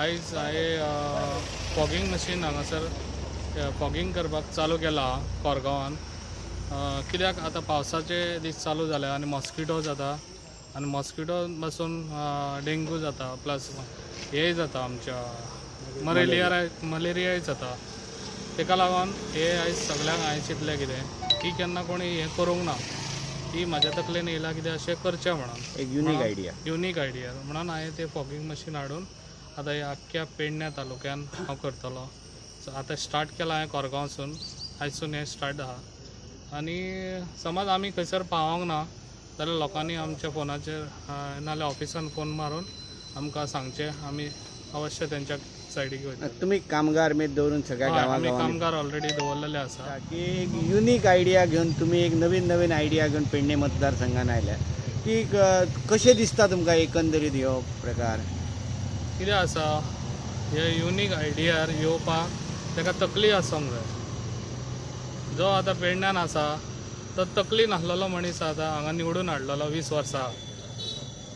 आयज हांवें fogging machine हांगासर फॉगिंग करपाक चालू केला कोरगांवान. कित्याक आतां पावसाचे दीस चालू जाले आनी मॉस्किटो जाता आनी मॉस्किटो पासून डेंगू जाता प्लस हेय जाता आमच्या मलेरियाय जाता. ताका लागून हे आयज सगळ्यांक हांवें चिंतलें कितें की केन्ना कोणी हें करूंक ना, की म्हाज्या तकलेन येयला कितें अशें करचें म्हणून. एक युनीक आयडिया म्हणून हांवें तें फॉगिंग मशीन हाडून आतां ह्या आख्ख्या पेडण्या तालुक्यान हांव करतलो. सो आतां स्टार्ट केलां हांवें कोरगांवसून, आयजसून हें स्टार्ट आहा. आनी समज आमी खंयसर पावोंक ना जाल्यार लोकांनी आमच्या फोनाचेर नाल्यार ऑफिसान फोन मारून आमकां सांगचें, आमी अवश्य तेंच्या सायडीक वयता. तुम्ही कामगार मेद दवरून सगळ्या आमी गांवांनी कामगार ऑलरेडी दवरलेले आसा. की एक युनीक आयडिया घेवन तुम्ही एक नवीन आयडिया घेवन पेडणे मतदारसंघान आयल्या की कशें दिसता तुमकां एकंदरीत ह्यो प्रकार? कितें आसा, हे युनीक आयडियार येवपाक ताका तकली आसूंक जाय. जो आतां पेडण्यान आसा तो तकली नासलेलो मनीस आतां हांगा निवडून हाडलेलो 20 वर्सां.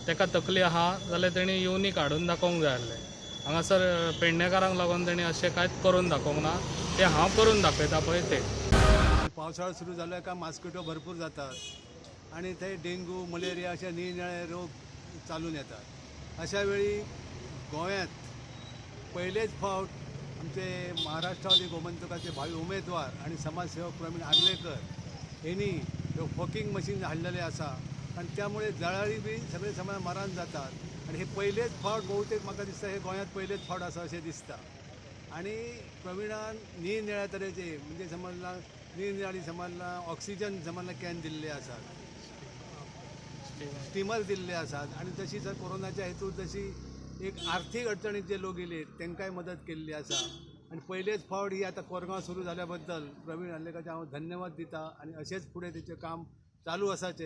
ताका तकली आहा जाल्यार तेणी युनीक हाडून दाखोवंक जाय आसलें. हांगासर पेडणेकारांक लागून तेणी अशें कांयच करून दाखोवंक ना. तें हांव करून दाखयता पळय तें. पावसाळा सुरू झाला का मॉस्किटो भरपूर जातात आणि ते डेंगू मलेरिया अशा निरनिराळे रोग चालून येतात. अशा वेळी गोंयांत पहिलेच फावट आमचे महाराष्ट्रावादी गोमंतकाचे भावी उमेदवार आणि समाजसेवक प्रवीण आर्लेकर यांनी फॉगिंग मशीन हाडलेले आसा आणि त्यामुळे जळारी बी सगळे समाज मरण जातात आणि हे पहिलेच फावट बहुतेक म्हाका दिसता हे गोंयांत पहिलेच फावट आसा अशें दिसता. आणि प्रवीणान निरनिळ्या तरेचे म्हणजे समजला निरनिराळी समजला ऑक्सिजन समजला कॅन दिल्ले आसात, स्टिमर दिल्ले आसात आणि तशी जर कोरोनाच्या हेतून जशी एक आर्थीक अडचणीत जे लोक येयले तांकांय मदत केल्ली आसा. आणि पहिलेच फावट ही आता कोरगांव सुरू झाल्याबद्दल प्रवीण आर्लेकरचे हांव धन्यवाद दिता आणि असेच पुढे त्याचे काम चालू असाचे.